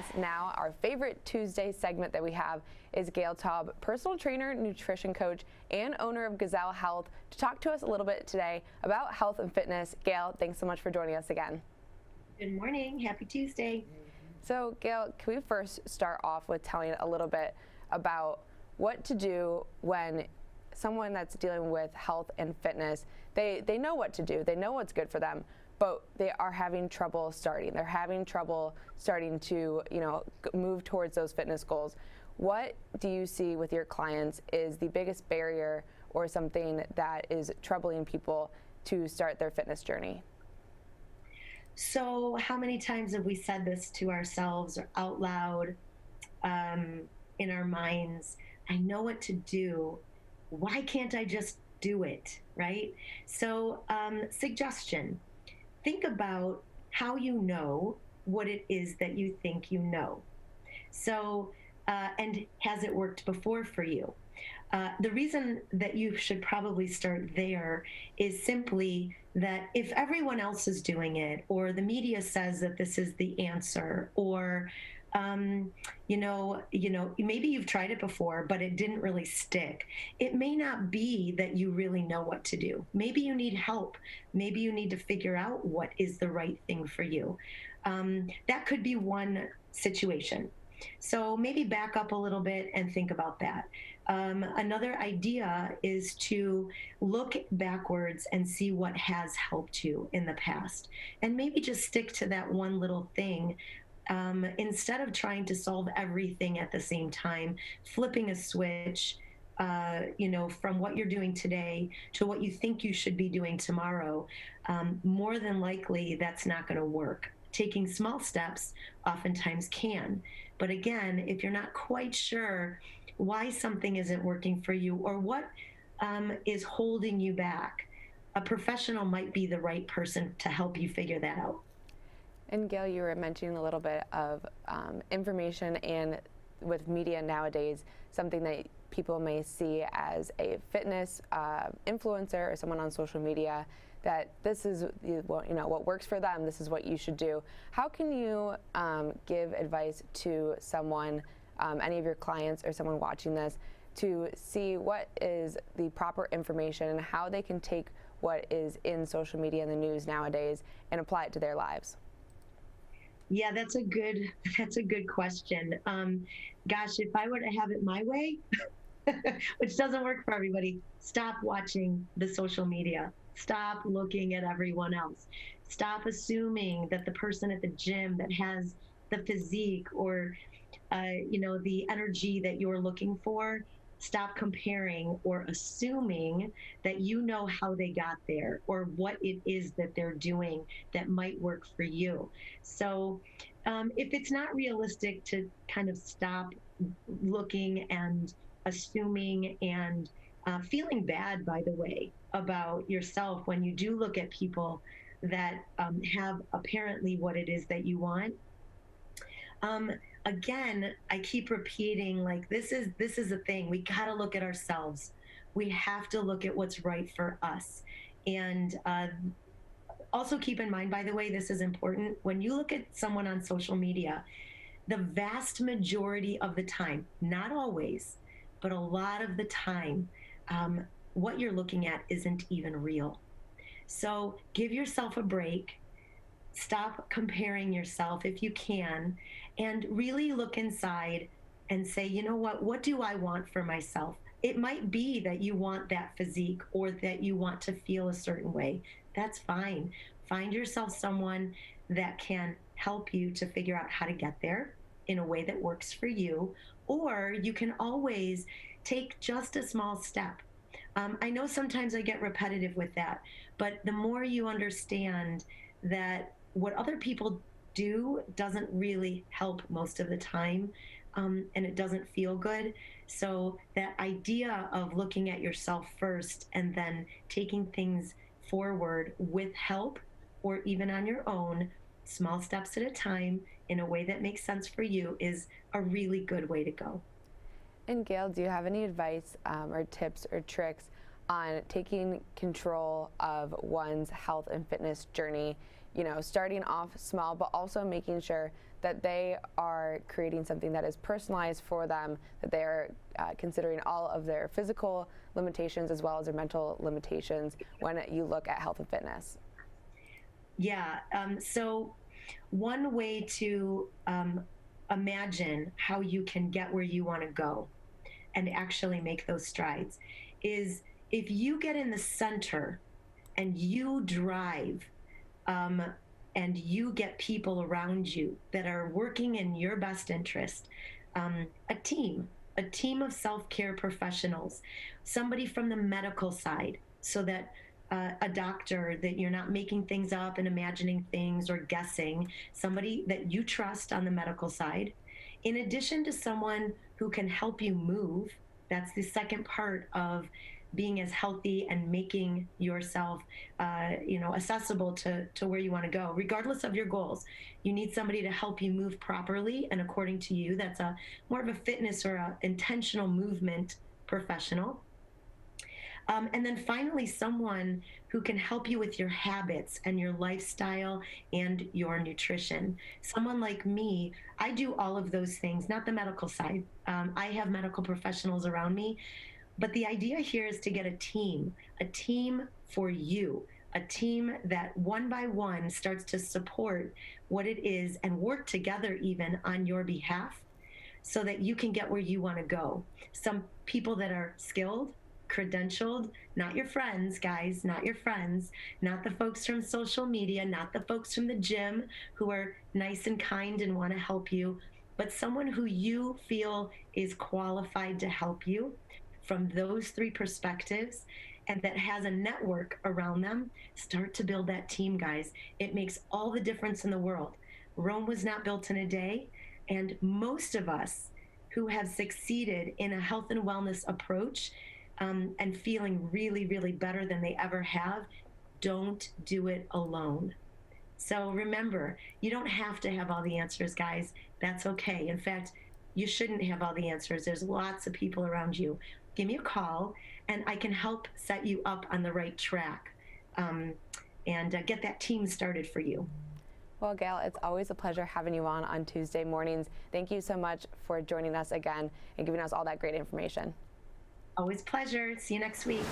us now. Our favorite Tuesday segment that we have is Gayle Taub, personal trainer, nutrition coach, and owner of Gazelle Health, to talk to us a little bit today about health and fitness. Gayle, thanks so much for joining us again. Good morning. Happy Tuesday. So, Gayle, can we first start off with telling a little bit about what to do when someone that's dealing with health and fitness, they know what to do, they know what's good for them, but they are having trouble starting. They're having trouble starting to, move towards those fitness goals. What do you see with your clients is the biggest barrier or something that is troubling people to start their fitness journey? So how many times have we said this to ourselves or out loud in our minds? I know what to do. Why can't I just do it, right? So suggestion. Think about how you know what it is that you think you know. So, and has it worked before for you? The reason that you should probably start there is simply that if everyone else is doing it, or the media says that this is the answer, or maybe you've tried it before, but it didn't really stick. It may not be that you really know what to do. Maybe you need help. Maybe you need to figure out what is the right thing for you. That could be one situation. So maybe back up a little bit and think about that. Another idea is to look backwards and see what has helped you in the past, and maybe just stick to that one little thing. Instead of trying to solve everything at the same time, flipping a switch, from what you're doing today to what you think you should be doing tomorrow, more than likely that's not going to work. Taking small steps oftentimes can. But again, if you're not quite sure why something isn't working for you or what is holding you back, a professional might be the right person to help you figure that out. And Gayle, you were mentioning a little bit of information, and with media nowadays, something that people may see as a fitness influencer or someone on social media, that this is what works for them, this is what you should do. How can you give advice to someone, any of your clients or someone watching this, to see what is the proper information and how they can take what is in social media and the news nowadays and apply it to their lives? Yeah, that's a good question. Gosh, if I were to have it my way, which doesn't work for everybody, stop watching the social media. Stop looking at everyone else. Stop assuming that the person at the gym that has the physique or the energy that you're looking for, stop comparing or assuming that you know how they got there or what it is that they're doing that might work for you. So if it's not realistic to kind of stop looking and assuming and feeling bad, by the way, about yourself when you do look at people that have apparently what it is that you want. Again, I keep repeating, like, this is a thing. We got to look at ourselves. We have to look at what's right for us. And also keep in mind, by the way, this is important. When you look at someone on social media, the vast majority of the time, not always, but a lot of the time, what you're looking at isn't even real. So give yourself a break. Stop comparing yourself if you can, and really look inside and say, you know what do I want for myself? It might be that you want that physique or that you want to feel a certain way. That's fine. Find yourself someone that can help you to figure out how to get there in a way that works for you, or you can always take just a small step. I know sometimes I get repetitive with that, but the more you understand that what other people do doesn't really help most of the time, and it doesn't feel good. So that idea of looking at yourself first and then taking things forward with help or even on your own, small steps at a time in a way that makes sense for you, is a really good way to go. And Gayle, do you have any advice or tips or tricks on taking control of one's health and fitness journey, you know, starting off small, but also making sure that they are creating something that is personalized for them, that they are considering all of their physical limitations as well as their mental limitations when you look at health and fitness? Yeah. So one way to imagine how you can get where you want to go and actually make those strides is if you get in the center and you drive and you get people around you that are working in your best interest, a team of self-care professionals, somebody from the medical side, so that a doctor, that you're not making things up and imagining things or guessing, somebody that you trust on the medical side, in addition to someone who can help you move. That's the second part of being as healthy and making yourself, accessible to where you want to go, regardless of your goals. You need somebody to help you move properly and according to you. That's a more of a fitness or a intentional movement professional. And then finally, someone who can help you with your habits and your lifestyle and your nutrition. Someone like me, I do all of those things, not the medical side. I have medical professionals around me, but the idea here is to get a team for you, a team that one by one starts to support what it is and work together even on your behalf so that you can get where you want to go. Some people that are skilled, credentialed, not your friends, guys, not your friends, not the folks from social media, not the folks from the gym who are nice and kind and want to help you, but someone who you feel is qualified to help you from those three perspectives and that has a network around them. Start to build that team, guys. It makes all the difference in the world. Rome was not built in a day, and most of us who have succeeded in a health and wellness approach and feeling really, really better than they ever have, don't do it alone. So remember, you don't have to have all the answers, guys. That's okay. In fact, you shouldn't have all the answers. There's lots of people around you. Give me a call, and I can help set you up on the right track and get that team started for you. Well, Gayle, it's always a pleasure having you on Tuesday mornings. Thank you so much for joining us again and giving us all that great information. Always a pleasure. See you next week.